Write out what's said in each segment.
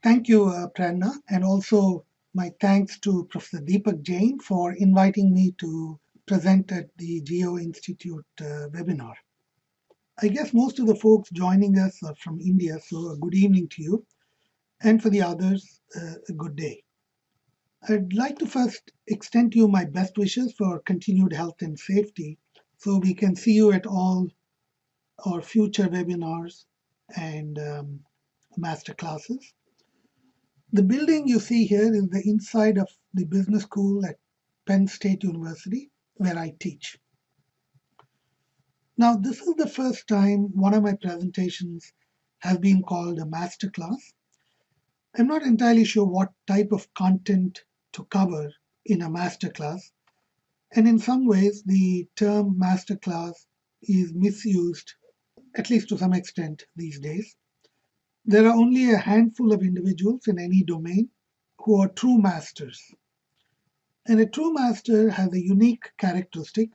Thank you, Prerna, and also my thanks to Professor Deepak Jain for inviting me to present at the Geo Institute webinar. I guess most of the folks joining us are from India, so a good evening to you, and for the others, a good day. I'd like to first extend to you my best wishes for continued health and safety so we can see you at all our future webinars and master classes. The building you see here is the inside of the business school at Penn State University, where I teach. Now, this is the first time one of my presentations has been called a masterclass. I'm not entirely sure what type of content to cover in a masterclass, and in some ways, the term masterclass is misused, at least to some extent, these days. There are only a handful of individuals in any domain who are true masters. And a true master has a unique characteristic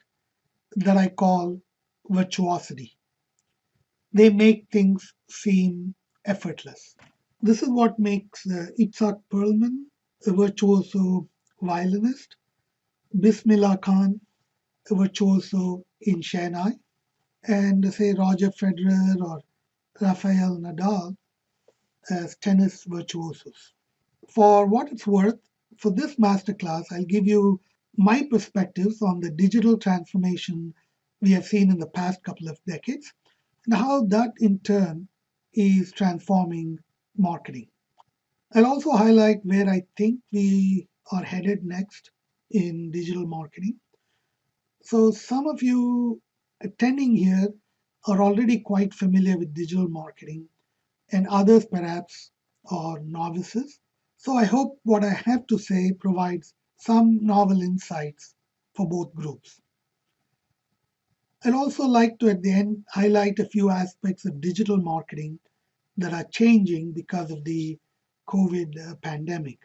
that I call virtuosity. They make things seem effortless. This is what makes Itzhak Perlman a virtuoso violinist, Bismillah Khan a virtuoso in Shehnai, and say Roger Federer or Rafael Nadal as tennis virtuosos. For what it's worth, for this masterclass, I'll give you my perspectives on the digital transformation we have seen in the past couple of decades and how that in turn is transforming marketing. I'll also highlight where I think we are headed next in digital marketing. So some of you attending here are already quite familiar with digital marketing, and others perhaps are novices. So I hope what I have to say provides some novel insights for both groups. I'd also like to at the end highlight a few aspects of digital marketing that are changing because of the COVID pandemic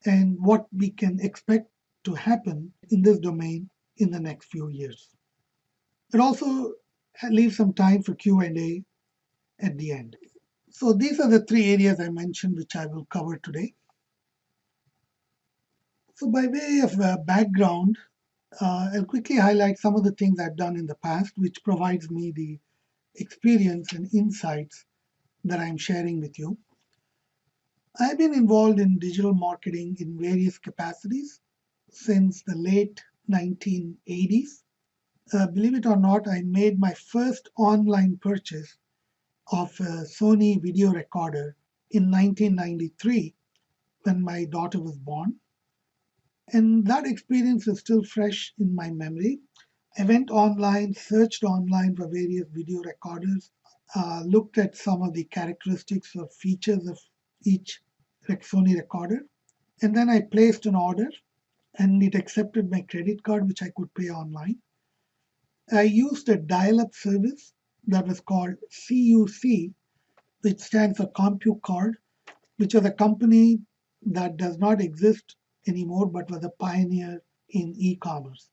and what we can expect to happen in this domain in the next few years. It also leaves some time for Q&A at the end. So these are the three areas I mentioned which I will cover today. So by way of background, I'll quickly highlight some of the things I've done in the past, which provides me the experience and insights that I'm sharing with you. I've been involved in digital marketing in various capacities since the late 1980s. Believe it or not, I made my first online purchase of a Sony video recorder in 1993 when my daughter was born. And that experience is still fresh in my memory. I went online, searched online for various video recorders, looked at some of the characteristics or features of each Sony recorder, and then I placed an order and it accepted my credit card, which I could pay online. I used a dial-up service that was called CUC, which stands for CompuCard, which was a company that does not exist anymore but was a pioneer in e-commerce.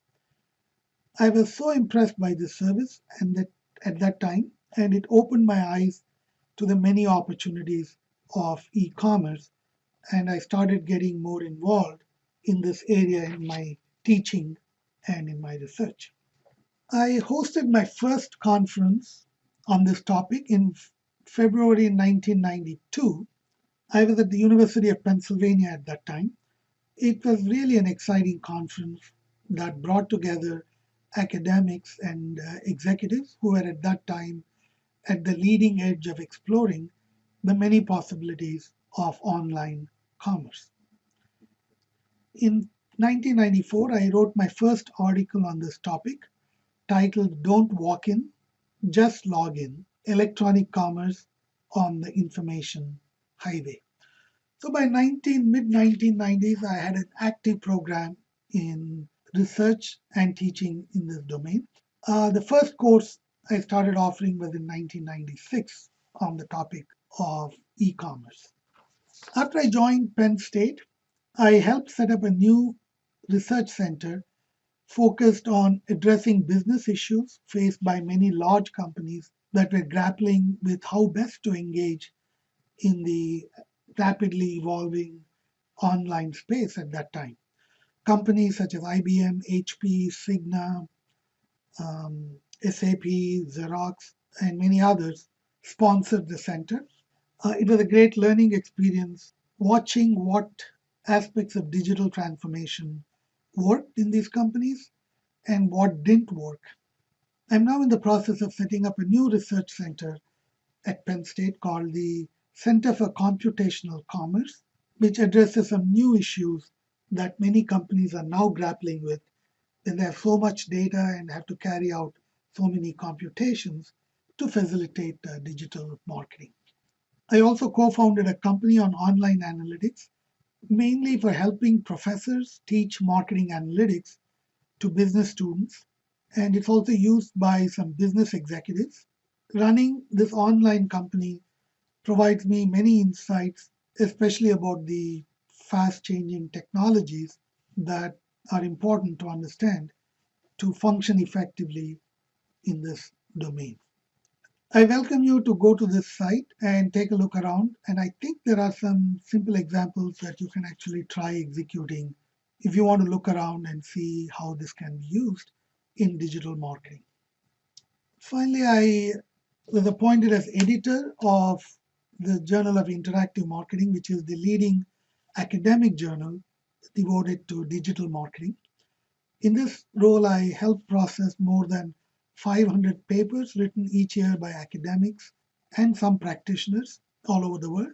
I was so impressed by this service and that at that time, and it opened my eyes to the many opportunities of e-commerce, and I started getting more involved in this area in my teaching and in my research. I hosted my first conference on this topic in February 1992. I was at the University of Pennsylvania at that time. It was really an exciting conference that brought together academics and executives who were at that time at the leading edge of exploring the many possibilities of online commerce. In 1994, I wrote my first article on this topic titled Don't Walk In, Just Log In, Electronic Commerce on the Information Highway. So by mid-1990s, I had an active program in research and teaching in this domain. The first course I started offering was in 1996 on the topic of e-commerce. After I joined Penn State, I helped set up a new research center focused on addressing business issues faced by many large companies that were grappling with how best to engage in the rapidly evolving online space at that time. Companies such as IBM, HP, Cigna, SAP, Xerox, and many others sponsored the center. It was a great learning experience watching what aspects of digital transformation worked in these companies and what didn't work. I'm now in the process of setting up a new research center at Penn State called the Center for Computational Commerce, which addresses some new issues that many companies are now grappling with when they have so much data and have to carry out so many computations to facilitate digital marketing. I also co founded a company on online analytics, mainly for helping professors teach marketing analytics to business students. And it's also used by some business executives. Running this online company provides me many insights, especially about the fast changing technologies that are important to understand to function effectively in this domain. I welcome you to go to this site and take a look around. And I think there are some simple examples that you can actually try executing if you want to look around and see how this can be used in digital marketing. Finally, I was appointed as editor of the Journal of Interactive Marketing, which is the leading academic journal devoted to digital marketing. In this role, I help process more than 500 papers written each year by academics and some practitioners all over the world,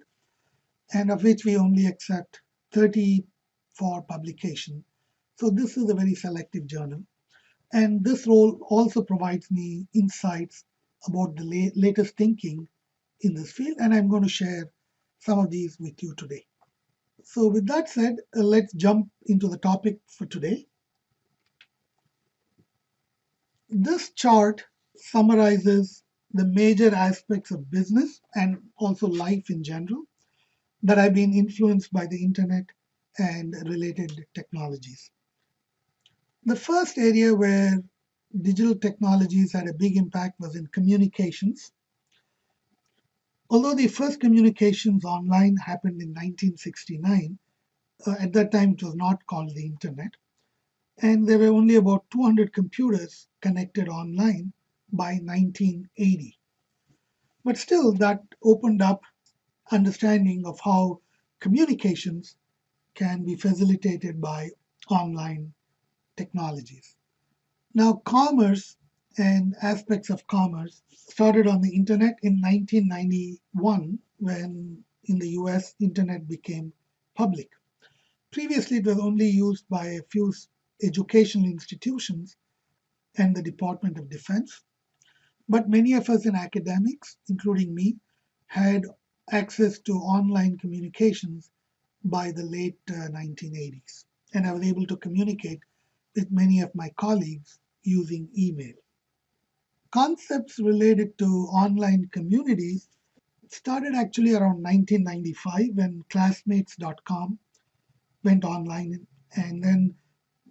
and of which we only accept 30 for publication. So, this is a very selective journal. And this role also provides me insights about the latest thinking in this field, and I'm going to share some of these with you today. So, with that said, let's jump into the topic for today. This chart summarizes the major aspects of business and also life in general that have been influenced by the internet and related technologies. The first area where digital technologies had a big impact was in communications. Although the first communications online happened in 1969, at that time it was not called the internet, and there were only about 200 computers connected online by 1980. But still, that opened up understanding of how communications can be facilitated by online technologies. Now, commerce and aspects of commerce started on the internet in 1991 when in the US internet became public. Previously, it was only used by a few educational institutions and the Department of Defense. But many of us in academics, including me, had access to online communications by the late 1980s. And I was able to communicate with many of my colleagues using email. Concepts related to online communities started actually around 1995 when classmates.com went online, and then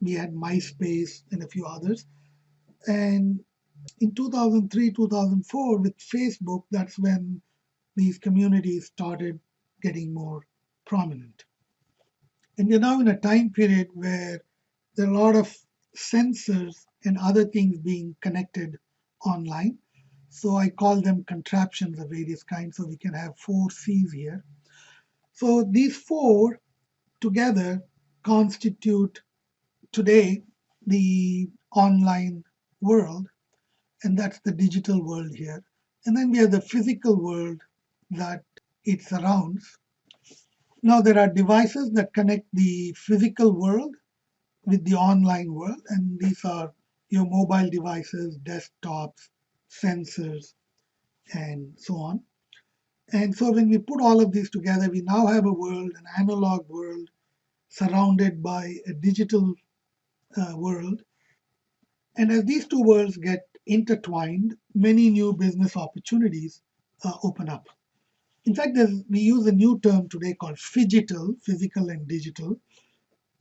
we had MySpace and a few others. And in 2003, 2004, with Facebook, that's when these communities started getting more prominent. And we're now in a time period where there are a lot of sensors and other things being connected online. So I call them contraptions of various kinds. So we can have four C's here. So these four together constitute today the online world, and that's the digital world here. And then we have the physical world that it surrounds. Now, there are devices that connect the physical world with the online world, and these are your mobile devices, desktops, sensors, and so on. And so, when we put all of these together, we now have a world, an analog world, surrounded by a digital world. And as these two worlds get intertwined, many new business opportunities open up. In fact, we use a new term today called phygital, physical and digital.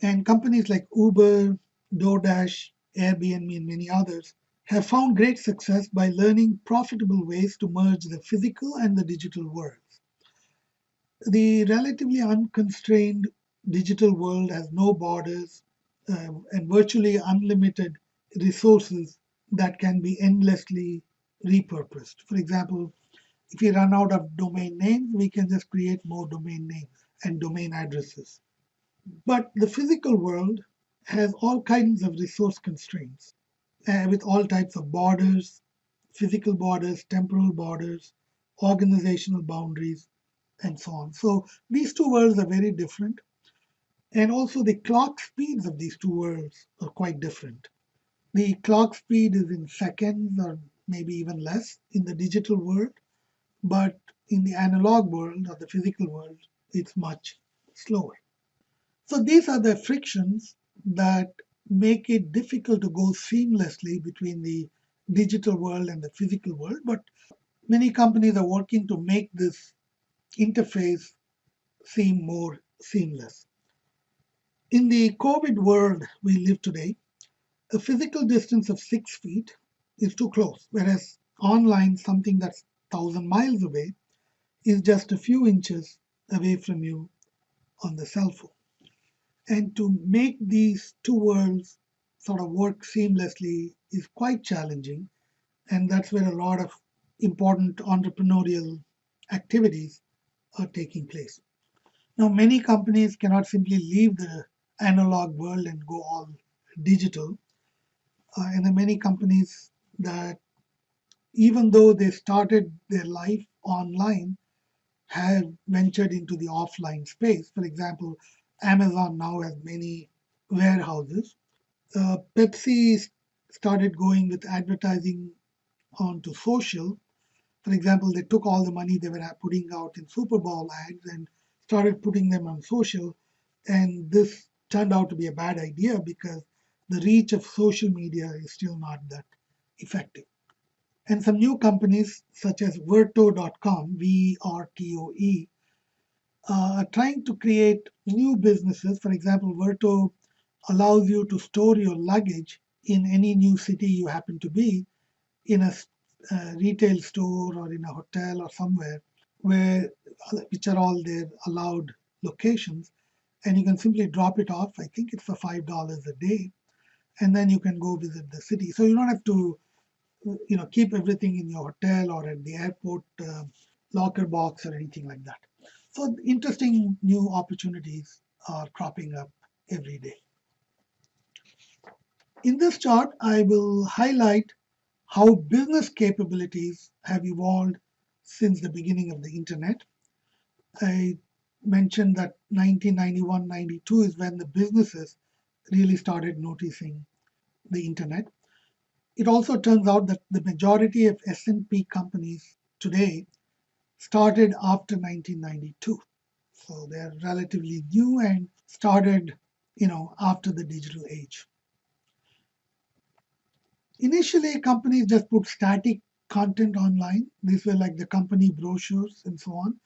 And companies like Uber, DoorDash, Airbnb, and many others have found great success by learning profitable ways to merge the physical and the digital worlds. The relatively unconstrained digital world has no borders and virtually unlimited resources that can be endlessly repurposed. For example, if we run out of domain names, we can just create more domain names and domain addresses. But the physical world has all kinds of resource constraints with all types of borders, physical borders, temporal borders, organizational boundaries, and so on. So these two worlds are very different. And also the clock speeds of these two worlds are quite different. The clock speed is in seconds or maybe even less in the digital world, but in the analog world or the physical world, it's much slower. So these are the frictions that make it difficult to go seamlessly between the digital world and the physical world. But many companies are working to make this interface seem more seamless. In the COVID world we live today, a physical distance of 6 feet is too close, whereas online, something that's 1,000 miles away is just a few inches away from you on the cell phone. And to make these two worlds sort of work seamlessly is quite challenging. And that's where a lot of important entrepreneurial activities are taking place. Now, many companies cannot simply leave the analog world and go all digital. And there are many companies that, even though they started their life online, have ventured into the offline space. For example, Amazon now has many warehouses. Pepsi started going with advertising onto social. For example, they took all the money they were putting out in Super Bowl ads and started putting them on social. And this turned out to be a bad idea because the reach of social media is still not that effective. And some new companies such as Verto.com, VRTOE, are trying to create new businesses. For example, Verto allows you to store your luggage in any new city you happen to be in a retail store or in a hotel or somewhere where which are all their allowed locations, and you can simply drop it off. I think it's for $5 a day, and then you can go visit the city. So you don't have to keep everything in your hotel or at the airport locker box or anything like that. So interesting new opportunities are cropping up every day. In this chart, I will highlight how business capabilities have evolved since the beginning of the internet. I mentioned that 1991-92 is when the businesses really started noticing the internet. It also turns out that the majority of S&P companies today started after 1992. So they're relatively new and started, after the digital age. Initially, companies just put static content online. These were like the company brochures and so on.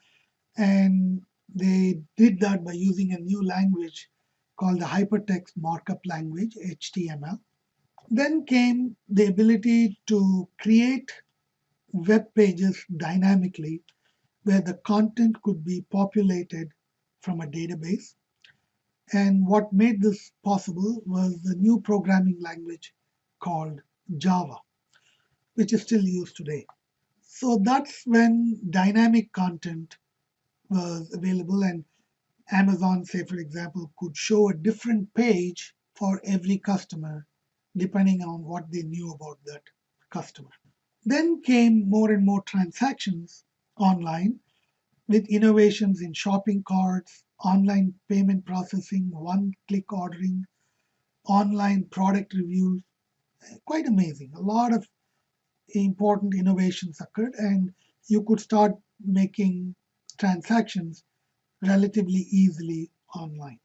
And they did that by using a new language called the Hypertext Markup Language, HTML. Then came the ability to create web pages dynamically where the content could be populated from a database. And what made this possible was the new programming language called Java, which is still used today. So that's when dynamic content was available, and Amazon, say for example, could show a different page for every customer depending on what they knew about that customer. Then came more and more transactions online with innovations in shopping carts, online payment processing, one click ordering, online product reviews. Quite amazing. A lot of important innovations occurred, and you could start making transactions relatively easily online.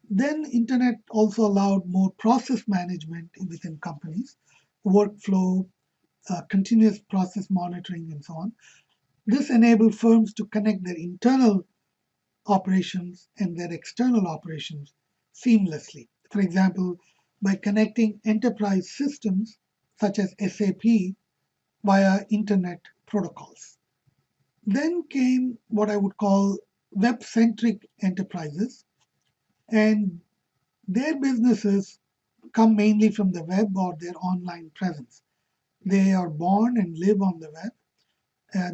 Then internet also allowed more process management within companies, workflow, continuous process monitoring, and so on. This enabled firms to connect their internal operations and their external operations seamlessly. For example, by connecting enterprise systems such as SAP via internet protocols. Then came what I would call web centric enterprises, and their businesses come mainly from the web or their online presence. They are born and live on the web.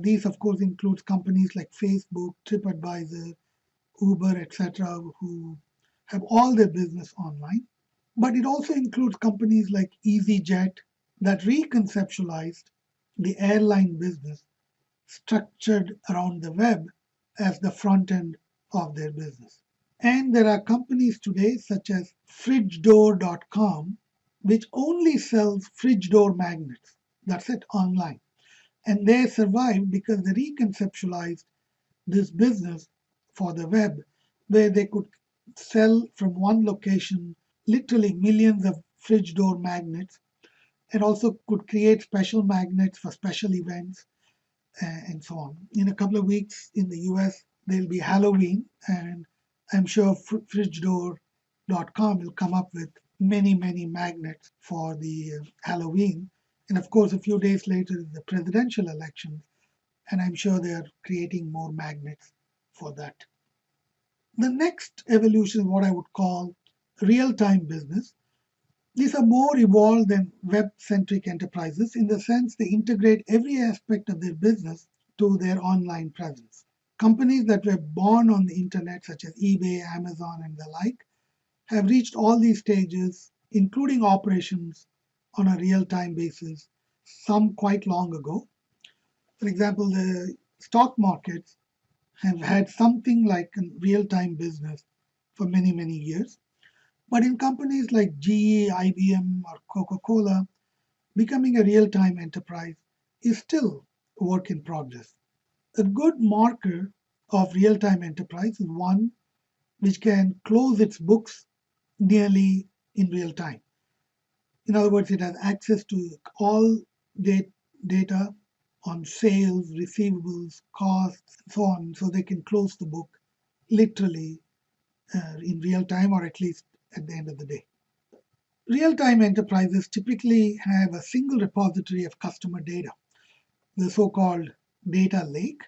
These, of course, includes companies like Facebook, TripAdvisor, Uber, etc., who have all their business online. But it also includes companies like EasyJet that reconceptualized the airline business structured around the web as the front end of their business. And there are companies today such as fridgedoor.com, which only sells fridge door magnets. That's it, online. And they survived because they reconceptualized this business for the web, where they could sell from one location literally millions of fridge door magnets, and also could create special magnets for special events and so on. In a couple of weeks in the US, there'll be Halloween, and I'm sure fridgedoor.com will come up with many, many magnets for the Halloween. And of course, a few days later is the presidential elections, and I'm sure they are creating more magnets for that. The next evolution is what I would call real time business. These are more evolved than web centric enterprises in the sense they integrate every aspect of their business to their online presence. Companies that were born on the internet, such as eBay, Amazon, and the like, have reached all these stages, including operations on a real time basis, some quite long ago. For example, the stock markets have had something like a real time business for many, many years. But in companies like GE, IBM, or Coca Cola, becoming a real time enterprise is still a work in progress. A good marker of real time enterprise is one which can close its books nearly in real time. In other words, it has access to all data on sales, receivables, costs, and so on, so they can close the book literally in real time or at least at the end of the day. Real time enterprises typically have a single repository of customer data, the so called data lake,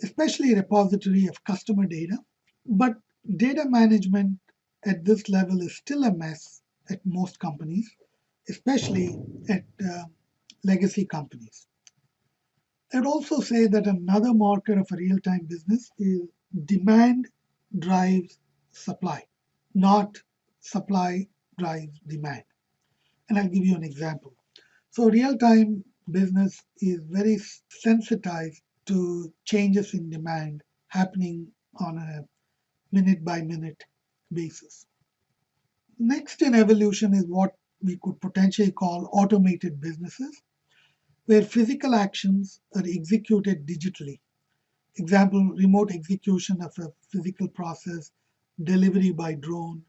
especially a repository of customer data. But data management at this level is still a mess at most companies, especially at legacy companies. I'd also say that another marker of a real time business is demand drives supply, not supply drives demand. And I'll give you an example. So, real time business is very sensitized to changes in demand happening on a minute by minute basis. Next in evolution is what we could potentially call automated businesses, where physical actions are executed digitally. Example, remote execution of a physical process, delivery by drone,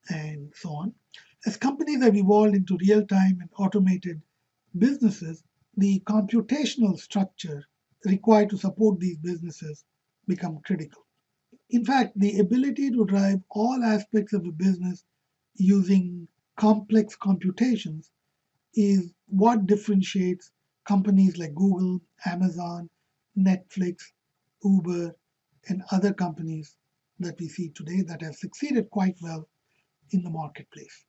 and so on. As companies have evolved into real time and automated businesses, the computational structure required to support these businesses become critical. In fact, the ability to drive all aspects of a business using complex computations is what differentiates companies like Google, Amazon, Netflix, Uber, and other companies that we see today that have succeeded quite well in the marketplace.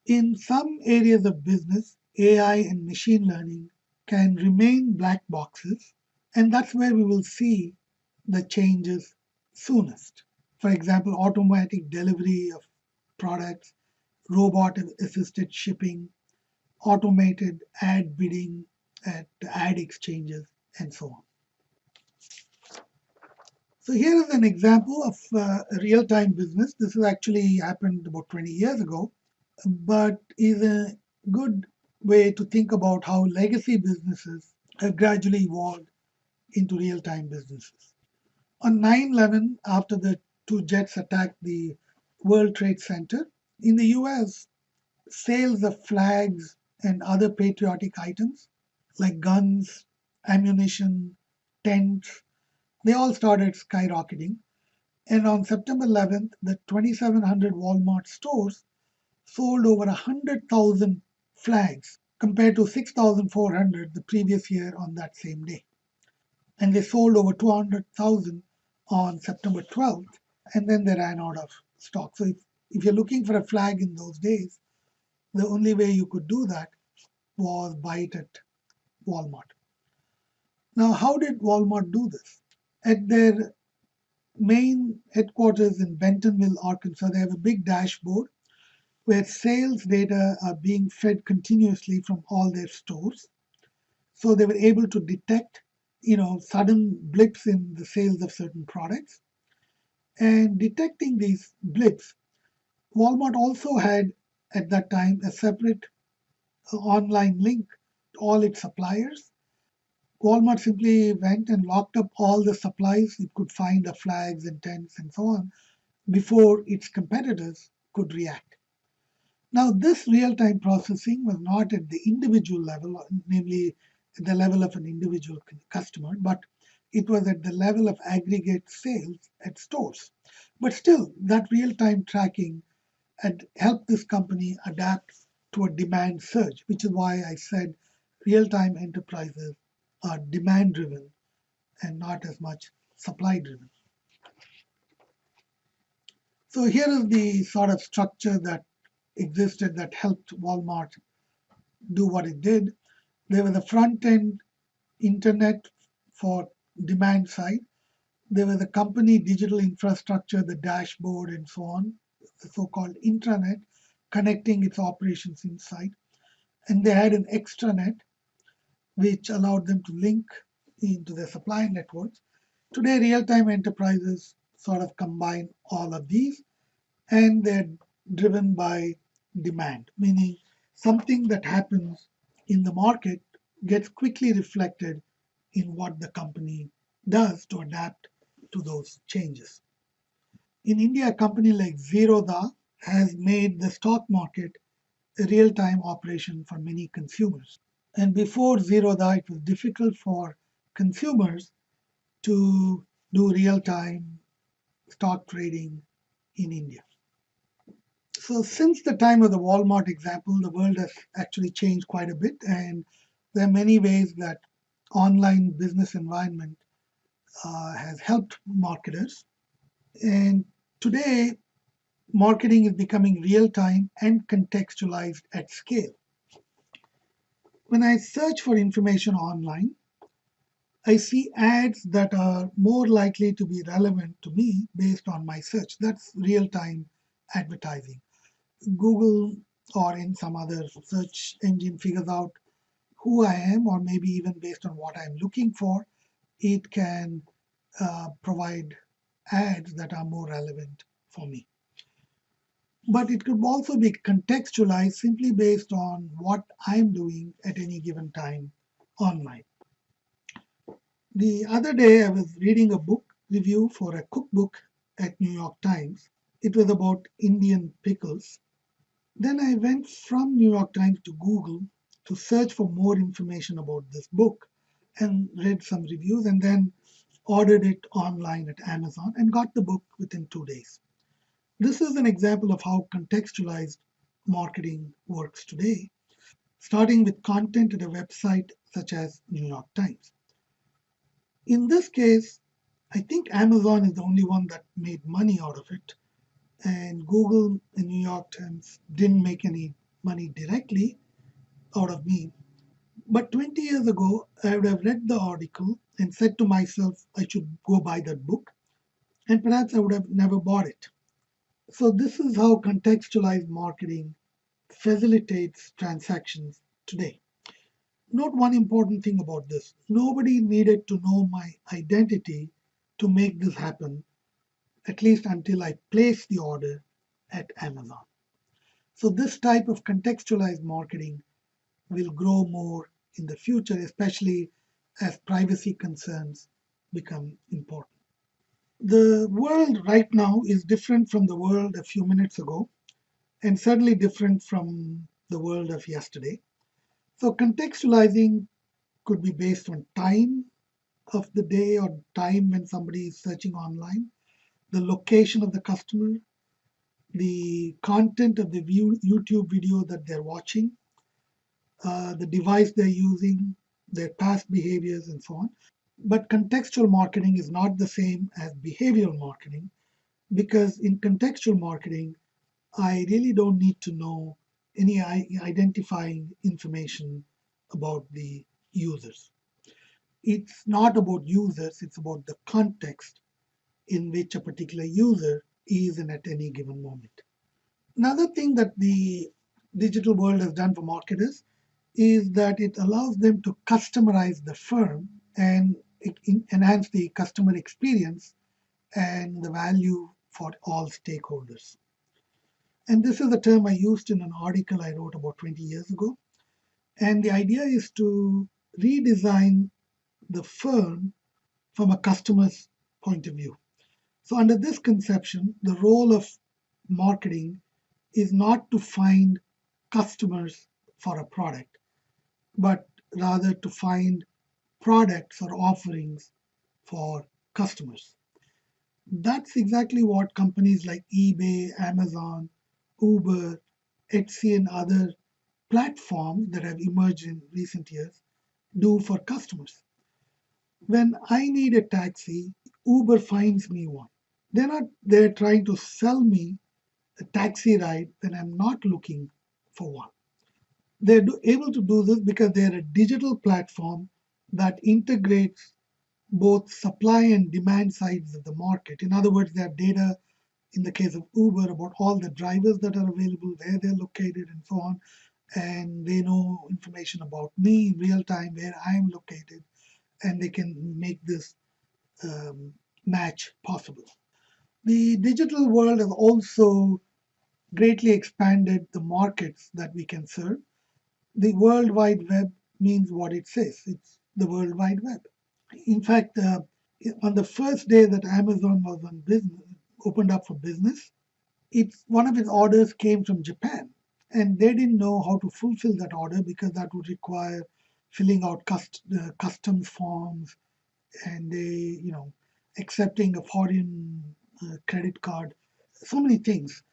In some areas of business, AI and machine learning can remain black boxes, and that's where we will see the changes soonest. For example, automatic delivery of products, robot assisted shipping, automated ad bidding at ad exchanges, and so on. So here is an example of a real-time business. This has actually happened about 20 years ago, but is a good way to think about how legacy businesses have gradually evolved into real-time businesses. On 9/11, after the two jets attacked the World Trade Center, in the US, sales of flags and other patriotic items like guns, ammunition, tents, they all started skyrocketing. And on September 11th, the 2,700 Walmart stores sold over 100,000 flags compared to 6,400 the previous year on that same day. and they sold over 200,000 on September 12th, and then they ran out of stock. So if you're looking for a flag in those days, the only way you could do that was buy it at Walmart. Now, how did Walmart do this? At their main headquarters in Bentonville, Arkansas, they have a big dashboard where sales data are being fed continuously from all their stores. So they were able to detect, sudden blips in the sales of certain products. And detecting these blips, Walmart also had at that time a separate online link to all its suppliers. Walmart simply went and locked up all the supplies it could find, the flags and tents and so on, before its competitors could react. Now, this real time processing was not at the individual level, namely at the level of an individual customer, but it was at the level of aggregate sales at stores. But still, that real time tracking had helped this company adapt to a demand surge, which is why I said real time enterprises are demand driven and not as much supply driven. So, here is the sort of structure that existed that helped Walmart do what it did. There was a front end internet for demand side. There was a company digital infrastructure, the dashboard, and so on, the so called intranet, connecting its operations inside. And they had an extranet, which allowed them to link into their supply networks. Today, real time enterprises sort of combine all of these, and they're driven by demand, meaning something that happens in the market gets quickly reflected in what the company does to adapt to those changes. In India, a company like Zerodha has made the stock market a real time operation for many consumers. And before Zerodha, it was difficult for consumers to do real time stock trading in India. So, since the time of the Walmart example, the world has actually changed quite a bit, and there are many ways that online business environment has helped marketers. And today, marketing is becoming real time and contextualized at scale. When I search for information online, I see ads that are more likely to be relevant to me based on my search. That's real time advertising. Google or in some other search engine figures out who I am, or maybe even based on what I'm looking for, it can provide ads that are more relevant for me. But it could also be contextualized simply based on what I'm doing at any given time online. The other day, I was reading a book review for a cookbook at New York Times. It was about Indian pickles. Then I went from New York Times to Google to search for more information about this book and read some reviews, and then ordered it online at Amazon and got the book within 2 days. This is an example of how contextualized marketing works today, starting with content at a website such as New York Times. In this case, I think Amazon is the only one that made money out of it, and Google and New York Times didn't make any money directly out of me. But 20 years ago, I would have read the article and said to myself, I should go buy that book, and perhaps I would have never bought it. So, this is how contextualized marketing facilitates transactions today. Note one important thing about this: nobody needed to know my identity to make this happen, at least until I placed the order at Amazon. So, this type of contextualized marketing will grow more in the future, especially as privacy concerns become important. The world right now is different from the world a few minutes ago, and certainly different from the world of yesterday. So, contextualizing could be based on time of the day or time when somebody is searching online, the location of the customer, the content of the YouTube video that they're watching, the device they're using, their past behaviors, and so on. But contextual marketing is not the same as behavioral marketing because in contextual marketing, I really don't need to know any identifying information about the users. It's not about users, it's about the context in which a particular user is in at any given moment. Another thing that the digital world has done for marketers is that it allows them to customize the firm and enhance the customer experience and the value for all stakeholders. And this is a term I used in an article I wrote about 20 years ago. And the idea is to redesign the firm from a customer's point of view. So, under this conception, the role of marketing is not to find customers for a product, but rather to find products or offerings for customers. That's exactly what companies like eBay, Amazon, Uber, Etsy, and other platforms that have emerged in recent years do for customers. When I need a taxi, Uber finds me one. They're not there trying to sell me a taxi ride when I'm not looking for one. Able to do this because they're a digital platform that integrates both supply and demand sides of the market. In other words, they have data in the case of Uber about all the drivers that are available, where they're located, and so on. And they know information about me in real time, where I'm located, and they can make this um, match possible. The digital world has also greatly expanded the markets that we can serve. The World Wide Web means what it says, it's the World Wide Web. In fact, on the first day that Amazon was on business, opened up for business, one of its orders came from Japan, and they didn't know how to fulfill that order because that would require filling out customs forms and accepting a foreign credit card, so many things.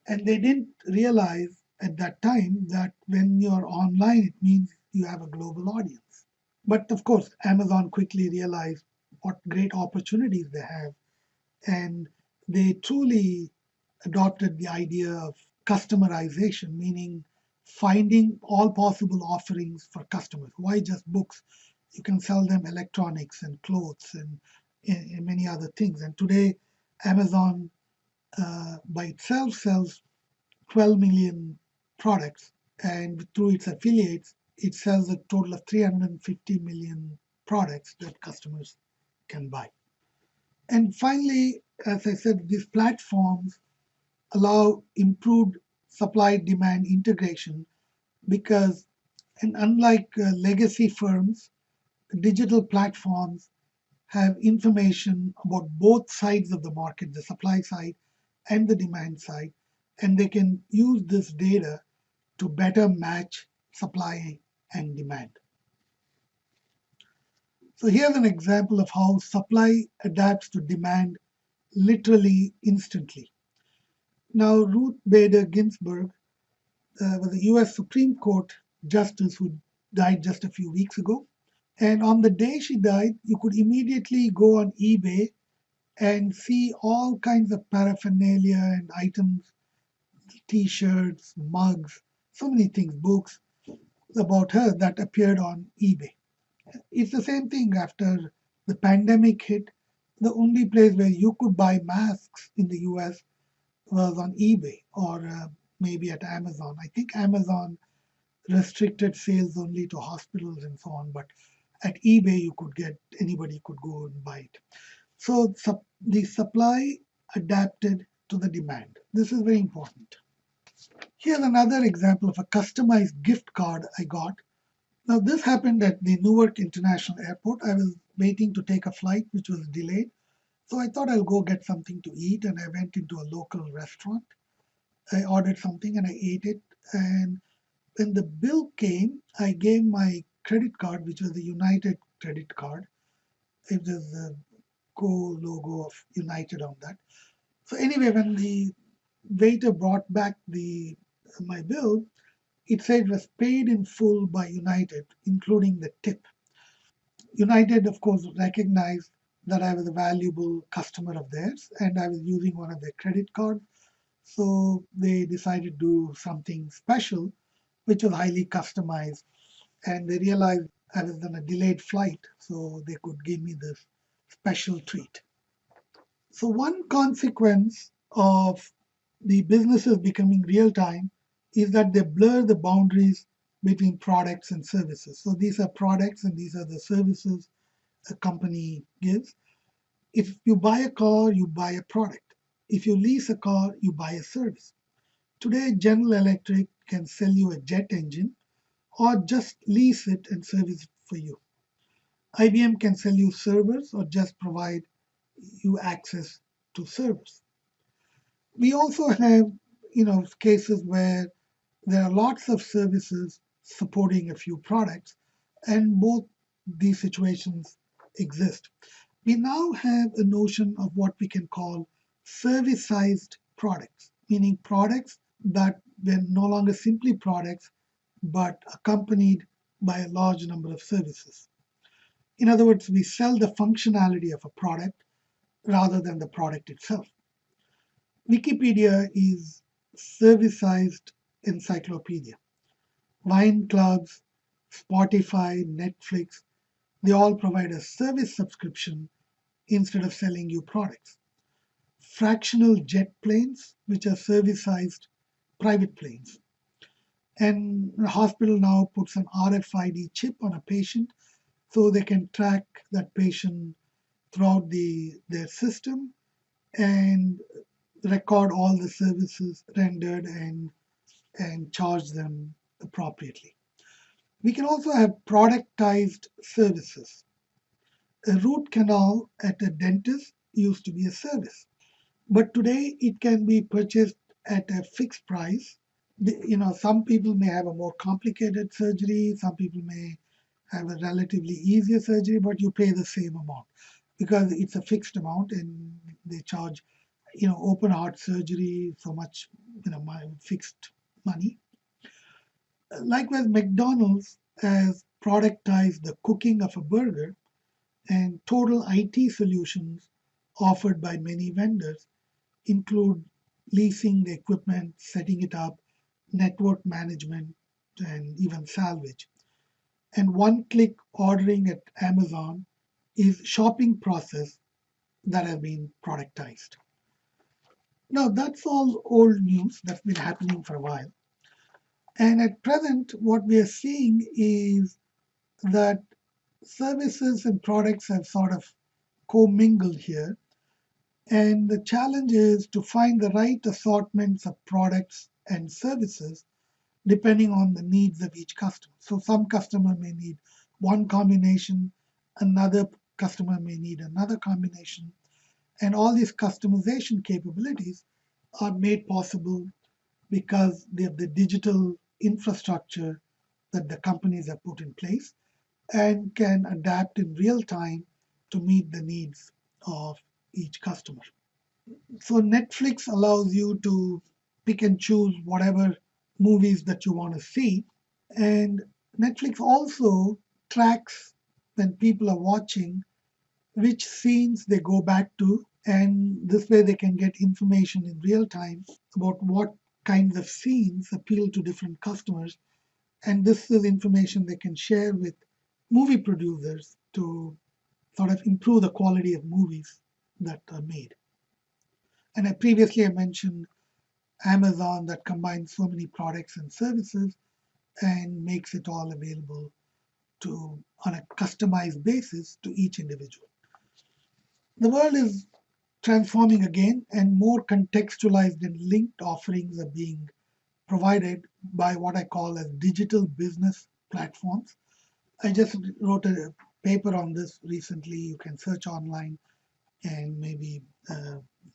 And they didn't realize at that time that when you're online, it means you have a global audience. But of course, Amazon quickly realized what great opportunities they have, and they truly adopted the idea of customerization, meaning finding all possible offerings for customers. Why just books? You can sell them electronics and clothes and many other things. And today, Amazon by itself sells 12 million products, and through its affiliates, it sells a total of 350 million products that customers can buy. And finally, as I said, these platforms allow improved supply demand integration because, and unlike legacy firms, digital platforms have information about both sides of the market, the supply side and the demand side, and they can use this data to better match supply and demand. So here's an example of how supply adapts to demand literally instantly. Now, Ruth Bader Ginsburg was a US Supreme Court justice who died just a few weeks ago. And on the day she died, you could immediately go on eBay and see all kinds of paraphernalia and items, t-shirts, mugs, so many things, books about her that appeared on eBay. It's the same thing after the pandemic hit. The only place where you could buy masks in the US was on eBay or maybe at Amazon. I think Amazon restricted sales only to hospitals and so on, but at eBay you could get anybody could go and buy it. So the supply adapted to the demand. This is very important. Here's another example of a customized gift card I got. Now this happened at the Newark International Airport. I was waiting to take a flight which was delayed. So I thought I'll go get something to eat, and I went into a local restaurant. I ordered something and I ate it. And when the bill came, I gave my credit card, which was the United credit card. It was the Go logo of United on that. So anyway, when the waiter brought back the my bill, it said it was paid in full by United, including the tip. United, of course, recognized that I was a valuable customer of theirs and I was using one of their credit cards. So they decided to do something special, which was highly customized. And they realized I was on a delayed flight, so they could give me this special treat. So, one consequence of the businesses becoming real time is that they blur the boundaries between products and services. So, these are products and these are the services a company gives. If you buy a car, you buy a product. If you lease a car, you buy a service. Today, General Electric can sell you a jet engine or just lease it and service it for you. IBM can sell you servers or just provide you access to servers. We also have, cases where there are lots of services supporting a few products, and both these situations exist. We now have a notion of what we can call service-sized products, meaning products that were no longer simply products but accompanied by a large number of services. In other words, we sell the functionality of a product rather than the product itself. Wikipedia is service-sized encyclopedia. Wine clubs, Spotify, Netflix, they all provide a service subscription instead of selling you products. Fractional jet planes, which are service-sized private planes. And the hospital now puts an RFID chip on a patient so they can track that patient throughout their system and record all the services rendered and charge them appropriately. We can also have productized services. A root canal at a dentist used to be a service, but today it can be purchased at a fixed price. Some people may have a more complicated surgery, some people may have a relatively easier surgery, but you pay the same amount because it's a fixed amount and they charge, open heart surgery so much, my fixed money. Likewise, McDonald's has productized the cooking of a burger, and total IT solutions offered by many vendors include leasing the equipment, setting it up, network management, and even salvage. And one-click ordering at Amazon is shopping process that has been productized. Now that's all old news that's been happening for a while. And at present, what we are seeing is that services and products have sort of commingled here. And the challenge is to find the right assortments of products and services depending on the needs of each customer. So some customer may need one combination, another customer may need another combination, and all these customization capabilities are made possible because they have the digital infrastructure that the companies have put in place and can adapt in real time to meet the needs of each customer. So Netflix allows you to pick and choose whatever movies that you want to see. And Netflix also tracks when people are watching which scenes they go back to. And this way they can get information in real time about what kinds of scenes appeal to different customers. And this is information they can share with movie producers to sort of improve the quality of movies that are made. And I mentioned Amazon that combines so many products and services and makes it all available to on a customized basis to each individual. The world is transforming again, and more contextualized and linked offerings are being provided by what I call as digital business platforms. I just wrote a paper on this recently. You can search online and maybe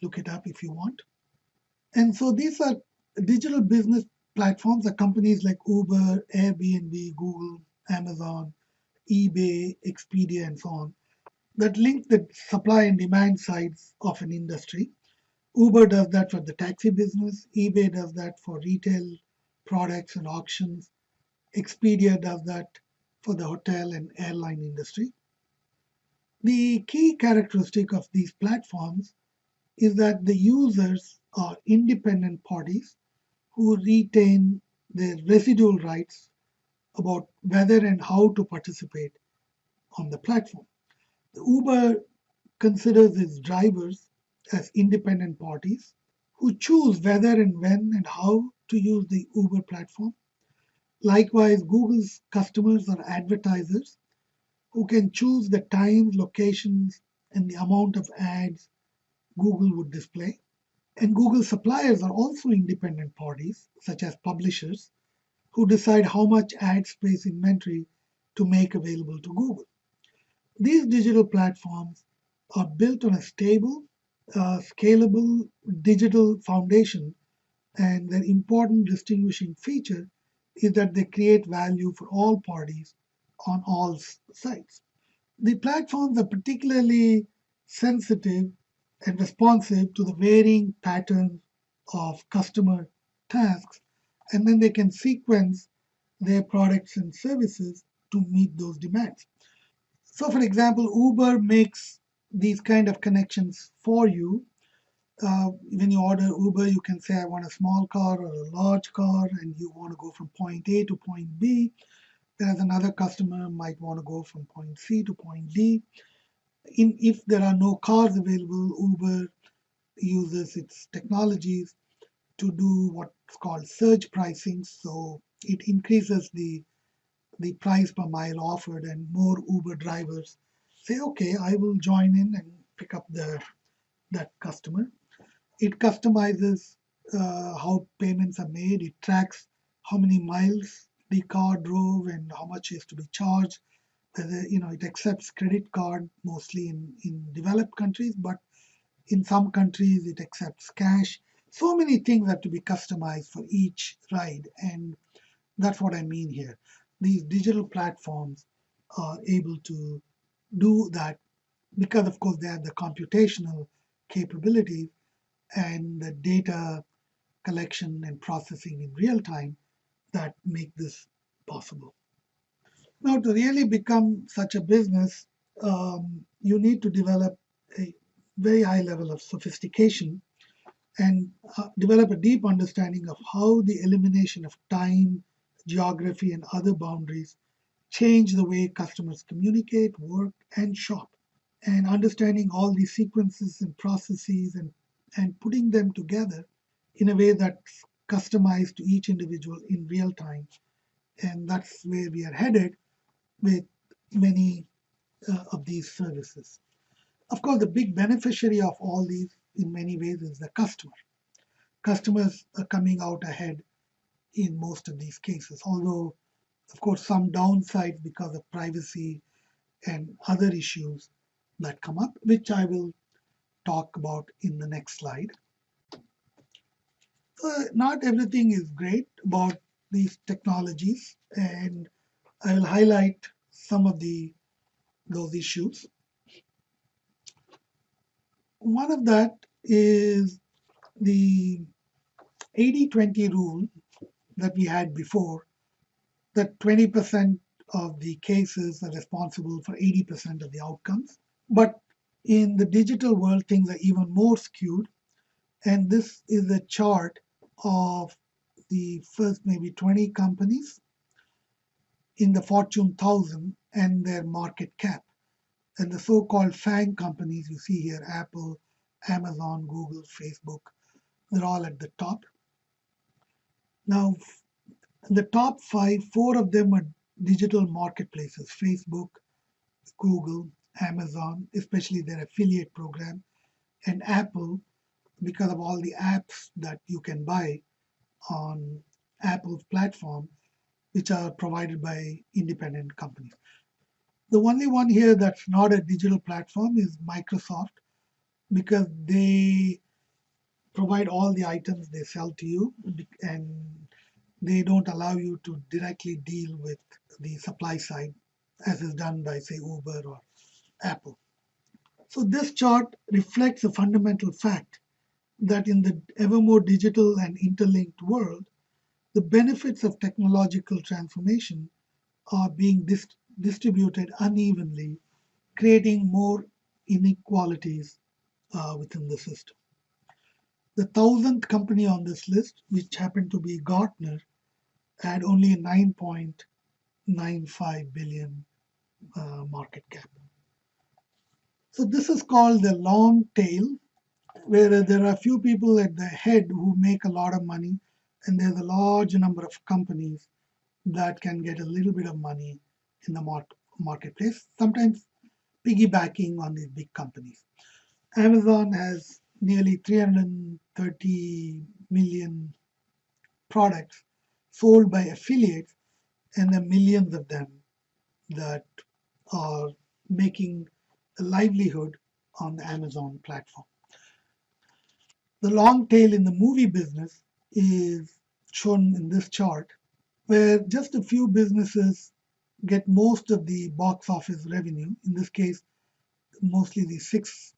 look it up if you want. And so these are digital business platforms are companies like Uber, Airbnb, Google, Amazon, eBay, Expedia, and so on that link the supply and demand sides of an industry. Uber does that for the taxi business, eBay does that for retail products and auctions, Expedia does that for the hotel and airline industry. The key characteristic of these platforms is that the users are independent parties who retain their residual rights about whether and how to participate on the platform. The Uber considers its drivers as independent parties who choose whether and when and how to use the Uber platform. Likewise, Google's customers are advertisers who can choose the times, locations, and the amount of ads Google would display. And Google suppliers are also independent parties, such as publishers, who decide how much ad space inventory to make available to Google. These digital platforms are built on a stable, scalable digital foundation, and their important distinguishing feature is that they create value for all parties on all sides. The platforms are particularly sensitive and responsive to the varying patterns of customer tasks, and then they can sequence their products and services to meet those demands. So, for example, Uber makes these kind of connections for you. When you order Uber, you can say, I want a small car or a large car, and you want to go from point A to point B. Whereas another customer might want to go from point C to point D. If there are no cars available, Uber uses its technologies to do what's called surge pricing. So it increases the price per mile offered, and more Uber drivers say, okay, I will join in and pick up that customer. It customizes how payments are made. It tracks how many miles the car drove and how much is to be charged. Whether it accepts credit card mostly in developed countries, but in some countries it accepts cash. So many things have to be customized for each ride, and that's what I mean here. These digital platforms are able to do that because, of course, they have the computational capabilities and the data collection and processing in real time that make this possible. Now, to really become such a business, you need to develop a very high level of sophistication and develop a deep understanding of how the elimination of time, geography, and other boundaries change the way customers communicate, work, and shop. And understanding all these sequences and processes and putting them together in a way that's customized to each individual in real time. And that's where we are headed with many of these services. Of course, the big beneficiary of all these in many ways is the customer. Customers are coming out ahead in most of these cases, although, of course, some downsides because of privacy and other issues that come up, which I will talk about in the next slide. Not everything is great about these technologies, and I will highlight some of those issues. One of that is the 80-20 rule that we had before, that 20% of the cases are responsible for 80% of the outcomes. But in the digital world, things are even more skewed. And this is a chart of the first maybe 20 companies in the Fortune 1000 and their market cap. And the so-called FANG companies you see here, Apple, Amazon, Google, Facebook, they're all at the top. Now, the top five, four of them are digital marketplaces: Facebook, Google, Amazon, especially their affiliate program, and Apple, because of all the apps that you can buy on Apple's platform, which are provided by independent companies. The only one here that's not a digital platform is Microsoft, because they provide all the items they sell to you, and they don't allow you to directly deal with the supply side as is done by, say, Uber or Apple. So this chart reflects a fundamental fact that in the ever more digital and interlinked world, the benefits of technological transformation are being distributed unevenly creating more inequalities within the system. The thousandth company on this list, which happened to be Gartner, had only 9.95 billion market cap. So this is called the long tail, where there are a few people at the head who make a lot of money, and there's a large number of companies that can get a little bit of money in the marketplace, sometimes piggybacking on these big companies. Amazon has nearly 330 million products sold by affiliates, and there are millions of them that are making a livelihood on the Amazon platform. The long tail in the movie business is shown in this chart, where just a few businesses get most of the box office revenue. In this case, mostly the six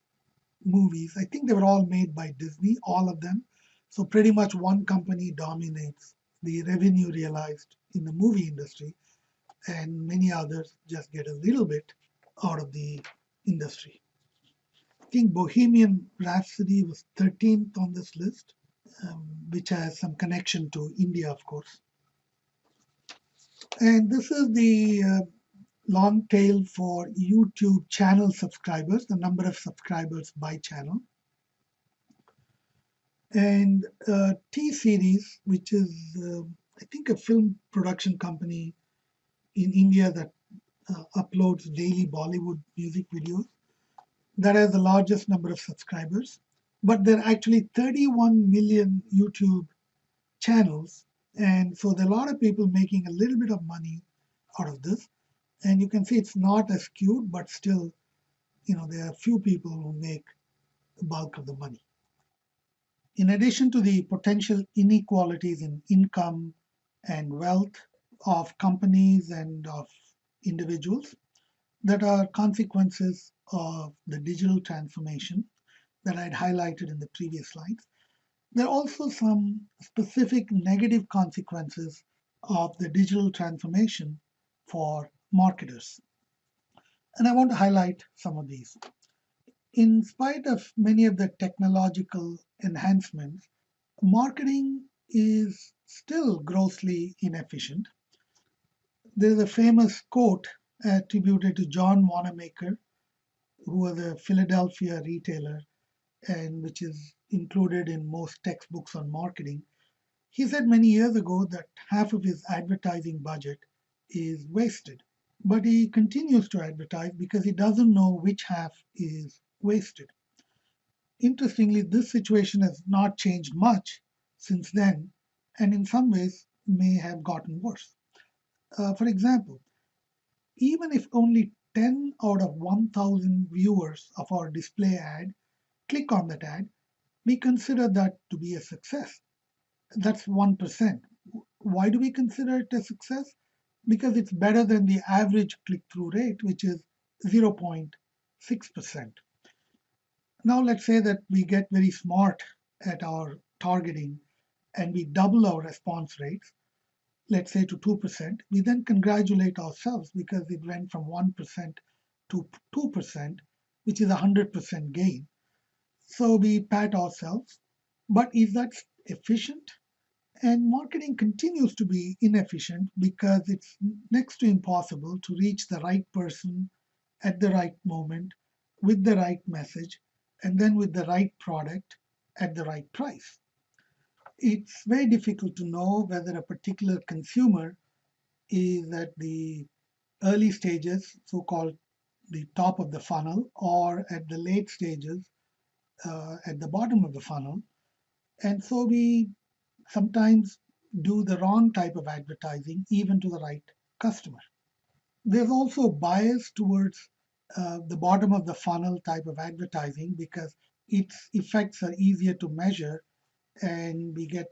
movies. I think they were all made by Disney, all of them. So pretty much one company dominates the revenue realized in the movie industry, and many others just get a little bit out of the industry. I think Bohemian Rhapsody was 13th on this list, which has some connection to India, of course. And this is the long tail for YouTube channel subscribers, the number of subscribers by channel. And T-Series, which is, I think, a film production company in India that uploads daily Bollywood music videos, that has the largest number of subscribers. But there are actually 31 million YouTube channels, and so there are a lot of people making a little bit of money out of this. And you can see it's not as skewed, but still, there are a few people who make the bulk of the money. In addition to the potential inequalities in income and wealth of companies and of individuals, that are consequences of the digital transformation that I had highlighted in the previous slides. There are also some specific negative consequences of the digital transformation for marketers. And I want to highlight some of these. In spite of many of the technological enhancements, marketing is still grossly inefficient. There is a famous quote attributed to John Wanamaker, who was a Philadelphia retailer and which is included in most textbooks on marketing. He said many years ago that half of his advertising budget is wasted. But he continues to advertise because he doesn't know which half is wasted. Interestingly, this situation has not changed much since then, and in some ways may have gotten worse. For example, even if only 10 out of 1,000 viewers of our display ad click on that ad, we consider that to be a success. That's 1%. Why do we consider it a success? Because it's better than the average click-through rate, which is 0.6%. Now let's say that we get very smart at our targeting and we double our response rates, let's say to 2%. We then congratulate ourselves because it went from 1% to 2%, which is a 100% gain. So we pat ourselves. But is that efficient? And marketing continues to be inefficient because it's next to impossible to reach the right person at the right moment with the right message and then with the right product at the right price. It's very difficult to know whether a particular consumer is at the early stages, so-called the top of the funnel, or at the late stages, at the bottom of the funnel. And so we sometimes do the wrong type of advertising, even to the right customer. There's also bias towards the bottom of the funnel type of advertising because its effects are easier to measure, and we get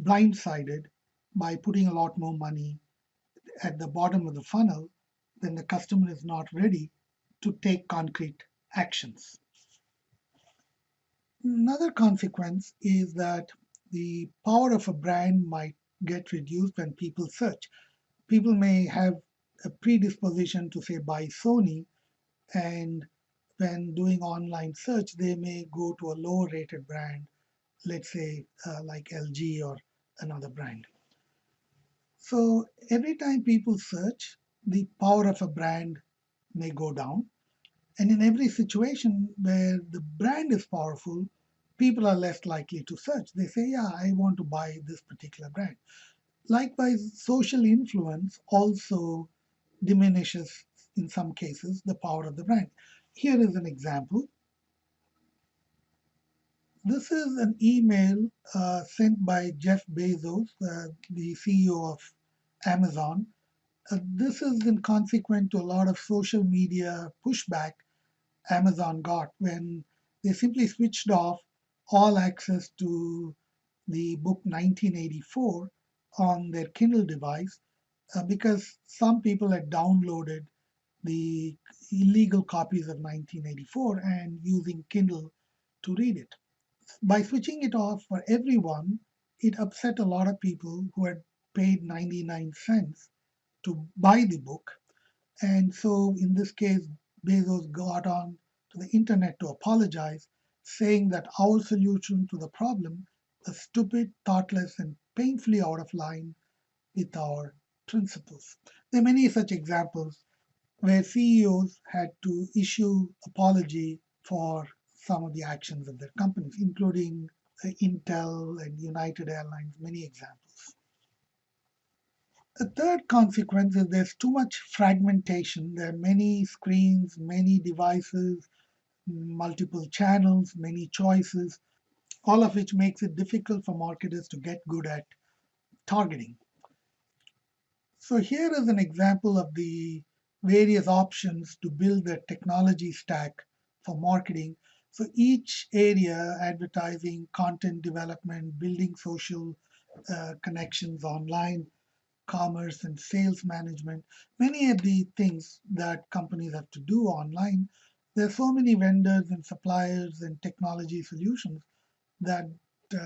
blindsided by putting a lot more money at the bottom of the funnel when the customer is not ready to take concrete actions. Another consequence is that the power of a brand might get reduced when people search. People may have a predisposition to say buy Sony, And when doing online search, they may go to a lower rated brand, let's say like LG or another brand. So every time people search, the power of a brand may go down. And in every situation where the brand is powerful, people are less likely to search. They say, yeah, I want to buy this particular brand. Likewise, social influence also diminishes, in some cases, the power of the brand. Here is an example. This is an email sent by Jeff Bezos, the CEO of Amazon. This is in consequent to a lot of social media pushback Amazon got when they simply switched off all access to the book 1984 on their Kindle device because some people had downloaded the illegal copies of 1984 and using Kindle to read it. By switching it off for everyone, it upset a lot of people who had paid 99 cents to buy the book. And so, in this case, Bezos got on to the internet to apologize, saying that our solution to the problem was stupid, thoughtless, and painfully out of line with our principles. There are many such examples where CEOs had to issue apology for some of the actions of their companies, including Intel and United Airlines, many examples. A third consequence is there's too much fragmentation. There are many screens, many devices, multiple channels, many choices, all of which makes it difficult for marketers to get good at targeting. So here is an example of the various options to build the technology stack for marketing. So each area, advertising, content development, building social connections online, commerce and sales management, many of the things that companies have to do online. There are so many vendors and suppliers and technology solutions that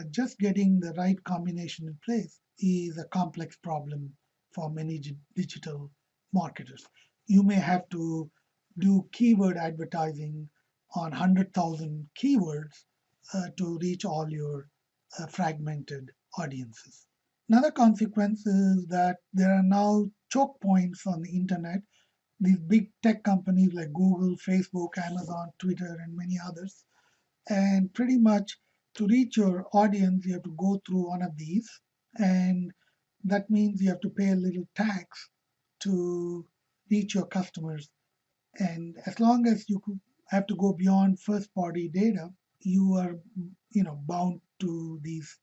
just getting the right combination in place is a complex problem for many digital marketers. You may have to do keyword advertising on 100,000 keywords to reach all your fragmented audiences. Another consequence is that there are now choke points on the internet. These big tech companies like Google, Facebook, Amazon, Twitter, and many others. And pretty much to reach your audience, you have to go through one of these. And that means you have to pay a little tax to reach your customers. And as long as you have to go beyond first party data, you are bound to these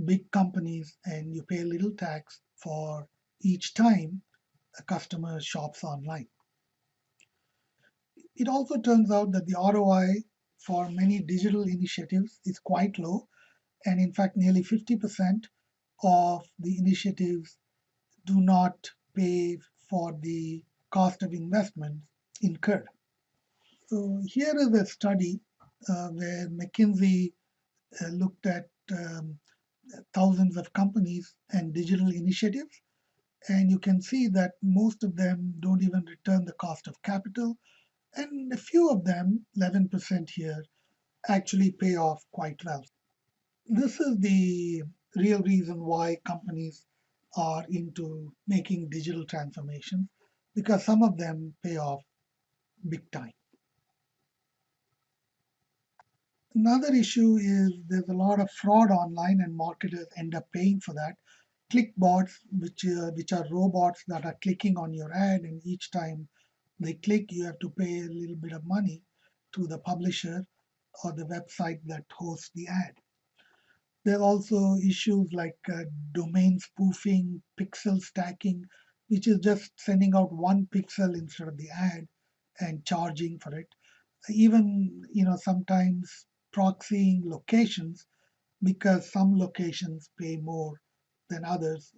big companies and you pay a little tax for each time a customer shops online. It also turns out that the ROI for many digital initiatives is quite low, and in fact, nearly 50% of the initiatives do not pay for the cost of investment incurred. So, here is a study where McKinsey looked at thousands of companies and digital initiatives. And you can see that most of them don't even return the cost of capital. And a few of them, 11% here, actually pay off quite well. This is the real reason why companies are into making digital transformations because some of them pay off big time. Another issue is there's a lot of fraud online and marketers end up paying for that. Click bots, which are robots that are clicking on your ad, and each time they click, you have to pay a little bit of money to the publisher or the website that hosts the ad. There are also issues like domain spoofing, pixel stacking, which is just sending out one pixel instead of the ad and charging for it. Even sometimes proxying locations because some locations pay more than others